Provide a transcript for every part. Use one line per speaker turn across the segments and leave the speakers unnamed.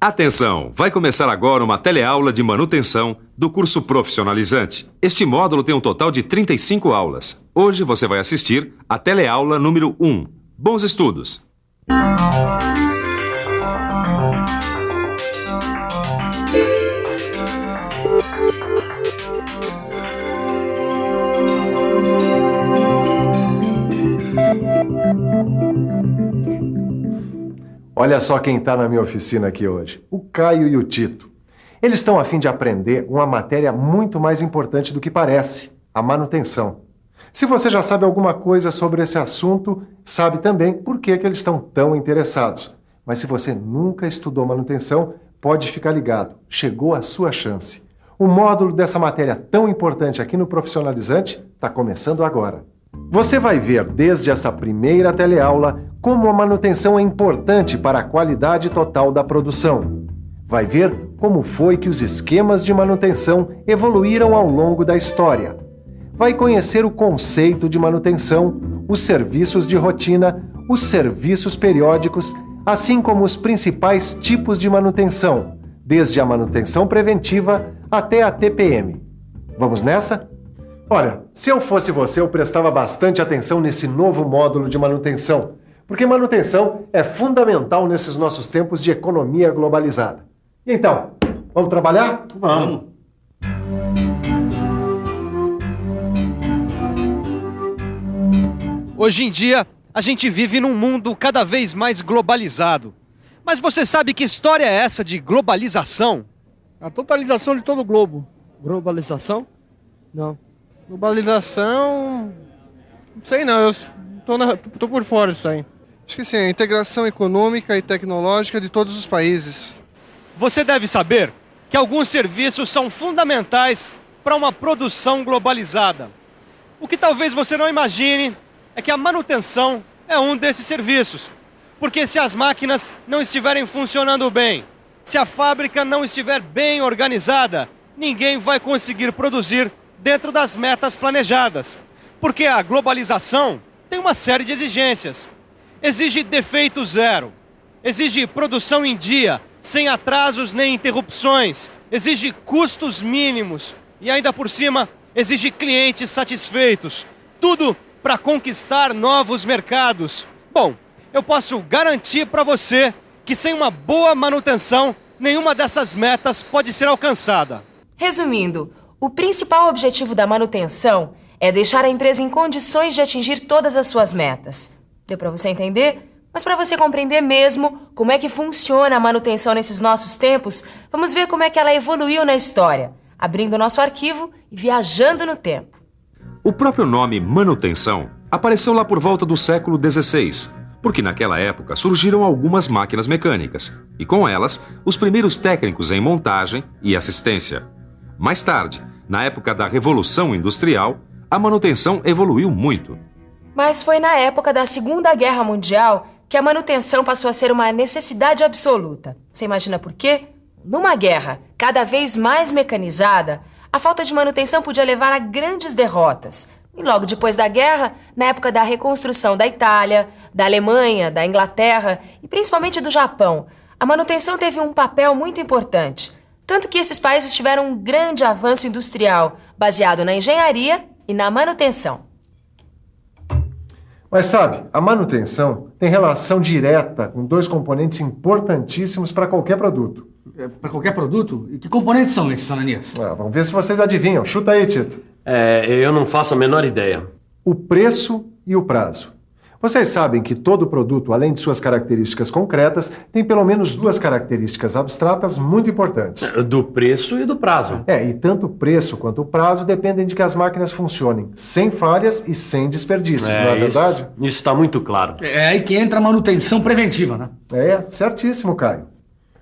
Atenção! Vai começar agora uma teleaula de manutenção do curso profissionalizante. Este módulo tem um total de 35 aulas. Hoje você vai assistir a teleaula número 1. Bons estudos!
Olha só quem está na minha oficina aqui hoje, o Caio e o Tito. Eles estão a fim de aprender uma matéria muito mais importante do que parece, a manutenção. Se você já sabe alguma coisa sobre esse assunto, sabe também por que eles estão tão interessados. Mas se você nunca estudou manutenção, pode ficar ligado, chegou a sua chance. O módulo dessa matéria tão importante aqui no Profissionalizante está começando agora. Você vai ver desde essa primeira teleaula como a manutenção é importante para a qualidade total da produção. Vai ver como foi que os esquemas de manutenção evoluíram ao longo da história. Vai conhecer o conceito de manutenção, os serviços de rotina, os serviços periódicos, assim como os principais tipos de manutenção, desde a manutenção preventiva até a TPM. Vamos nessa? Olha, se eu fosse você, eu prestava bastante atenção nesse novo módulo de manutenção, porque manutenção é fundamental nesses nossos tempos de economia globalizada. E então, vamos trabalhar?
Vamos.
Hoje em dia, a gente vive num mundo cada vez mais globalizado. Mas você sabe que história é essa de globalização?
A totalização de todo o globo.
Globalização? Não.
Globalização... Não sei não, eu tô por fora disso aí. Acho que sim, a integração econômica e tecnológica de todos os países.
Você deve saber que alguns serviços são fundamentais para uma produção globalizada. O que talvez você não imagine é que a manutenção é um desses serviços. Porque se as máquinas não estiverem funcionando bem, se a fábrica não estiver bem organizada, ninguém vai conseguir produzir dentro das metas planejadas. Porque a globalização tem uma série de exigências. Exige defeito zero, exige produção em dia, sem atrasos nem interrupções, exige custos mínimos e ainda por cima exige clientes satisfeitos. Tudo para conquistar novos mercados. Bom, eu posso garantir para você que sem uma boa manutenção, nenhuma dessas metas pode ser alcançada.
Resumindo, o principal objetivo da manutenção é deixar a empresa em condições de atingir todas as suas metas. Deu para você entender? Mas para você compreender mesmo como é que funciona a manutenção nesses nossos tempos, vamos ver como é que ela evoluiu na história, abrindo o nosso arquivo e viajando no tempo.
O próprio nome manutenção apareceu lá por volta do século XVI, porque naquela época surgiram algumas máquinas mecânicas, e com elas, os primeiros técnicos em montagem e assistência. Mais tarde, na época da Revolução Industrial, a manutenção evoluiu muito.
Mas foi na época da Segunda Guerra Mundial que a manutenção passou a ser uma necessidade absoluta. Você imagina por quê? Numa guerra cada vez mais mecanizada, a falta de manutenção podia levar a grandes derrotas. E logo depois da guerra, na época da reconstrução da Itália, da Alemanha, da Inglaterra e principalmente do Japão, a manutenção teve um papel muito importante. Tanto que esses países tiveram um grande avanço industrial, baseado na engenharia e na manutenção.
Mas sabe, a manutenção tem relação direta com dois componentes importantíssimos para qualquer produto.
Para qualquer produto? E que componentes são esses, Ananias?
Vamos ver se vocês adivinham. Chuta aí, Tito.
Eu não faço a menor ideia.
O preço e o prazo. Vocês sabem que todo produto, além de suas características concretas, tem pelo menos duas características abstratas muito importantes.
Do preço e do prazo.
E tanto o preço quanto o prazo dependem de que as máquinas funcionem sem falhas e sem desperdícios, não é verdade?
Isso está muito claro.
É aí que entra a manutenção preventiva, né?
Certíssimo, Caio.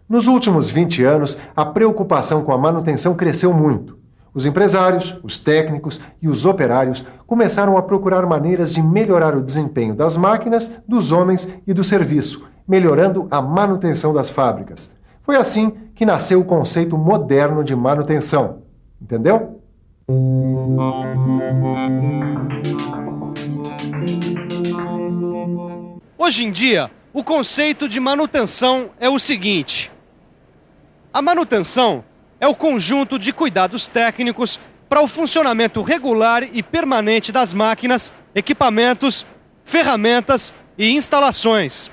Nos últimos 20 anos, a preocupação com a manutenção cresceu muito. Os empresários, os técnicos e os operários começaram a procurar maneiras de melhorar o desempenho das máquinas, dos homens e do serviço, melhorando a manutenção das fábricas. Foi assim que nasceu o conceito moderno de manutenção. Entendeu?
Hoje em dia, o conceito de manutenção é o seguinte: A manutenção é o conjunto de cuidados técnicos para o funcionamento regular e permanente das máquinas, equipamentos, ferramentas e instalações.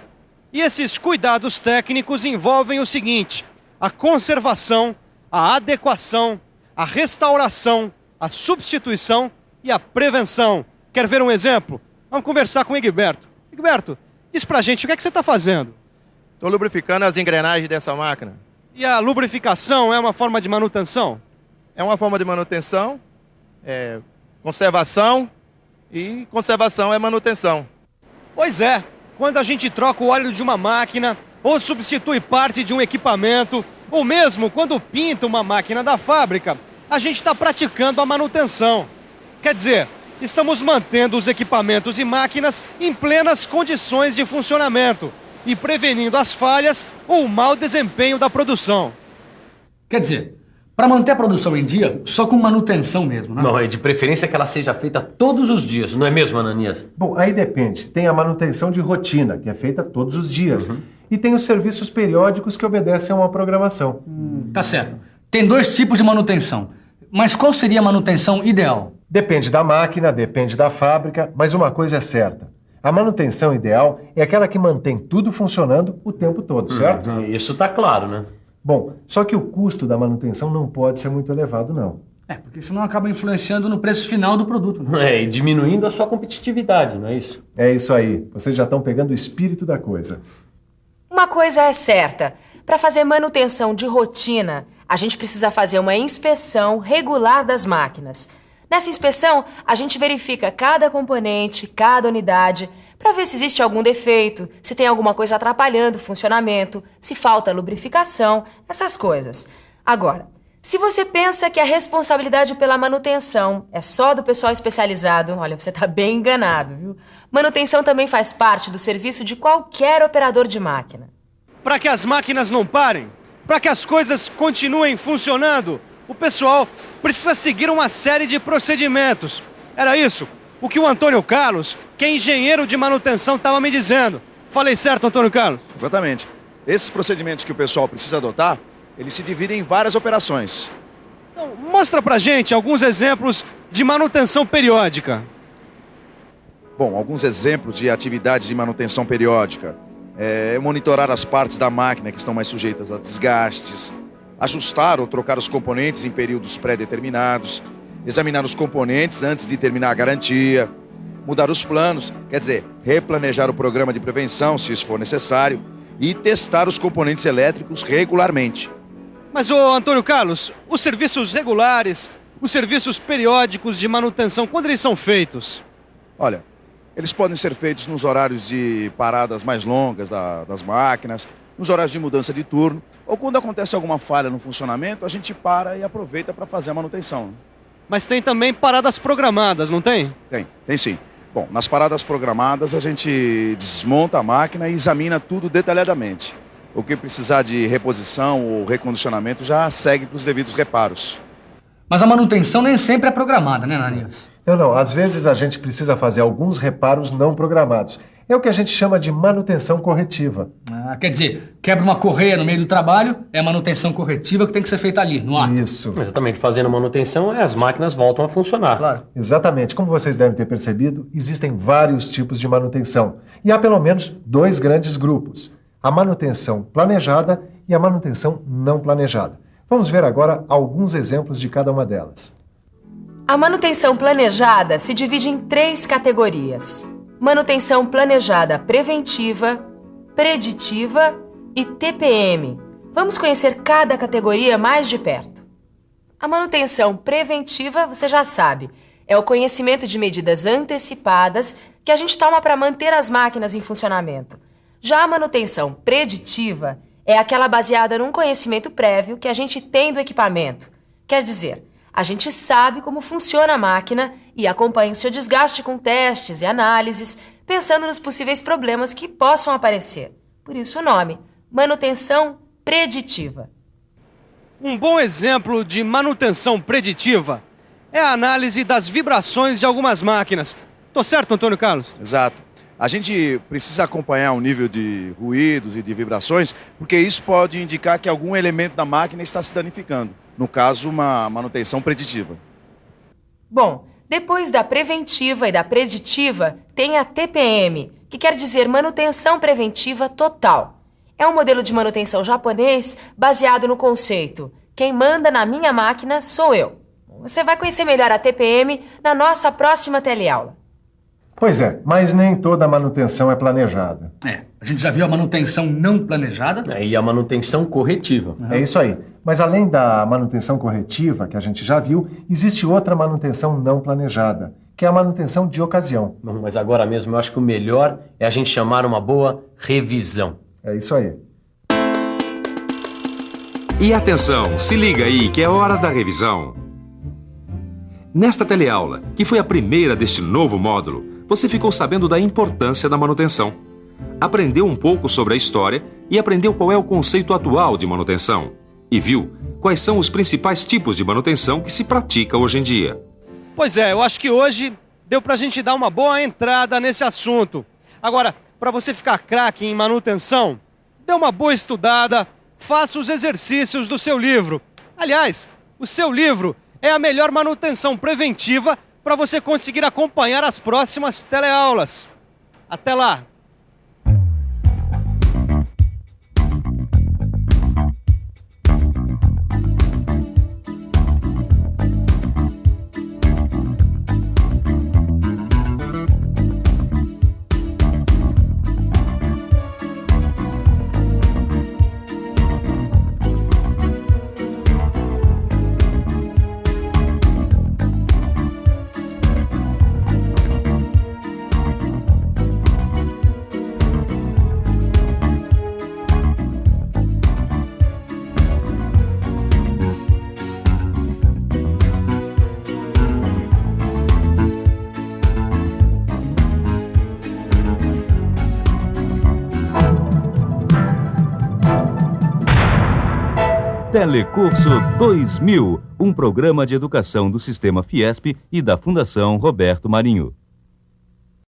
E esses cuidados técnicos envolvem o seguinte: a conservação, a adequação, a restauração, a substituição e a prevenção. Quer ver um exemplo? Vamos conversar com o Egberto. Egberto, diz pra gente o que é que você está fazendo.
Estou lubrificando as engrenagens dessa máquina.
E a lubrificação é uma forma de manutenção?
É uma forma de manutenção, conservação, e conservação é manutenção.
Pois é, quando a gente troca o óleo de uma máquina, ou substitui parte de um equipamento, ou mesmo quando pinta uma máquina da fábrica, a gente está praticando a manutenção. Quer dizer, estamos mantendo os equipamentos e máquinas em plenas condições de funcionamento e prevenindo as falhas ou o mau desempenho da produção.
Quer dizer, para manter a produção em dia, só com manutenção mesmo, né?
Não, é de preferência que ela seja feita todos os dias, não é mesmo, Ananias?
Bom, aí depende. Tem a manutenção de rotina, que é feita todos os dias. E tem os serviços periódicos que obedecem a uma programação.
Tá certo. Tem 2 tipos de manutenção. Mas qual seria a manutenção ideal?
Depende da máquina, depende da fábrica, mas uma coisa é certa. A manutenção ideal é aquela que mantém tudo funcionando o tempo todo, certo?
Isso tá claro, né?
Bom, só que o custo da manutenção não pode ser muito elevado, não.
Porque senão acaba influenciando no preço final do produto, né?
E diminuindo a sua competitividade, não é isso?
É isso aí. Vocês já estão pegando o espírito da coisa.
Uma coisa é certa: para fazer manutenção de rotina, a gente precisa fazer uma inspeção regular das máquinas. Nessa inspeção, a gente verifica cada componente, cada unidade, para ver se existe algum defeito, se tem alguma coisa atrapalhando o funcionamento, se falta lubrificação, essas coisas. Agora, se você pensa que a responsabilidade pela manutenção é só do pessoal especializado, olha, você está bem enganado, viu? Manutenção também faz parte do serviço de qualquer operador de máquina.
Para que as máquinas não parem, para que as coisas continuem funcionando, o pessoal precisa seguir uma série de procedimentos. Era isso o que o Antônio Carlos, que é engenheiro de manutenção, estava me dizendo. Falei certo, Antônio Carlos?
Exatamente. Esses procedimentos que o pessoal precisa adotar, eles se dividem em várias operações.
Então, mostra pra gente alguns exemplos de manutenção periódica.
Bom, alguns exemplos de atividades de manutenção periódica. Monitorar as partes da máquina que estão mais sujeitas a desgastes, ajustar ou trocar os componentes em períodos pré-determinados, examinar os componentes antes de terminar a garantia, mudar os planos, quer dizer, replanejar o programa de prevenção, se isso for necessário, e testar os componentes elétricos regularmente.
Mas, ô Antônio Carlos, os serviços regulares, os serviços periódicos de manutenção, quando eles são feitos?
Olha, eles podem ser feitos nos horários de paradas mais longas das máquinas, nos horários de mudança de turno, ou quando acontece alguma falha no funcionamento, a gente para e aproveita para fazer a manutenção.
Mas tem também paradas programadas, não tem?
Tem sim. Bom, nas paradas programadas a gente desmonta a máquina e examina tudo detalhadamente. O que precisar de reposição ou recondicionamento já segue para os devidos reparos.
Mas a manutenção nem sempre é programada, né, Ananias?
Não. Às vezes a gente precisa fazer alguns reparos não programados. É o que a gente chama de manutenção corretiva.
Quer dizer, quebra uma correia no meio do trabalho, é a manutenção corretiva que tem que ser feita ali, no ato.
Isso.
Exatamente, fazendo manutenção, as máquinas voltam a funcionar.
Claro.
Exatamente. Como vocês devem ter percebido, existem vários tipos de manutenção. E há pelo menos 2 grandes grupos: a manutenção planejada e a manutenção não planejada. Vamos ver agora alguns exemplos de cada uma delas.
A manutenção planejada se divide em 3 categorias: manutenção planejada preventiva, preditiva e TPM. Vamos conhecer cada categoria mais de perto. A manutenção preventiva, você já sabe, é o conhecimento de medidas antecipadas que a gente toma para manter as máquinas em funcionamento. Já a manutenção preditiva é aquela baseada num conhecimento prévio que a gente tem do equipamento. Quer dizer, a gente sabe como funciona a máquina e acompanha o seu desgaste com testes e análises, pensando nos possíveis problemas que possam aparecer. Por isso o nome, manutenção preditiva.
Um bom exemplo de manutenção preditiva é a análise das vibrações de algumas máquinas. Tô certo, Antônio Carlos?
Exato. A gente precisa acompanhar o nível de ruídos e de vibrações, porque isso pode indicar que algum elemento da máquina está se danificando. No caso, uma manutenção preditiva.
Bom, depois da preventiva e da preditiva, tem a TPM, que quer dizer manutenção preventiva total. É um modelo de manutenção japonês baseado no conceito: quem manda na minha máquina sou eu. Você vai conhecer melhor a TPM na nossa próxima teleaula.
Pois é, mas nem toda manutenção é planejada.
A gente já viu a manutenção não planejada.
E a manutenção corretiva.
É isso aí. Mas além da manutenção corretiva, que a gente já viu, existe outra manutenção não planejada, que é a manutenção de ocasião.
Bom, mas agora mesmo eu acho que o melhor é a gente chamar uma boa revisão.
É isso aí.
E atenção, se liga aí que é hora da revisão. Nesta teleaula, que foi a primeira deste novo módulo, você ficou sabendo da importância da manutenção. Aprendeu um pouco sobre a história e aprendeu qual é o conceito atual de manutenção. E viu quais são os principais tipos de manutenção que se pratica hoje em dia.
Pois é, eu acho que hoje deu pra gente dar uma boa entrada nesse assunto. Agora, para você ficar craque em manutenção, dê uma boa estudada, faça os exercícios do seu livro. Aliás, o seu livro é a melhor manutenção preventiva para você conseguir acompanhar as próximas teleaulas. Até lá!
Telecurso 2000, um programa de educação do Sistema Fiesp e da Fundação Roberto Marinho.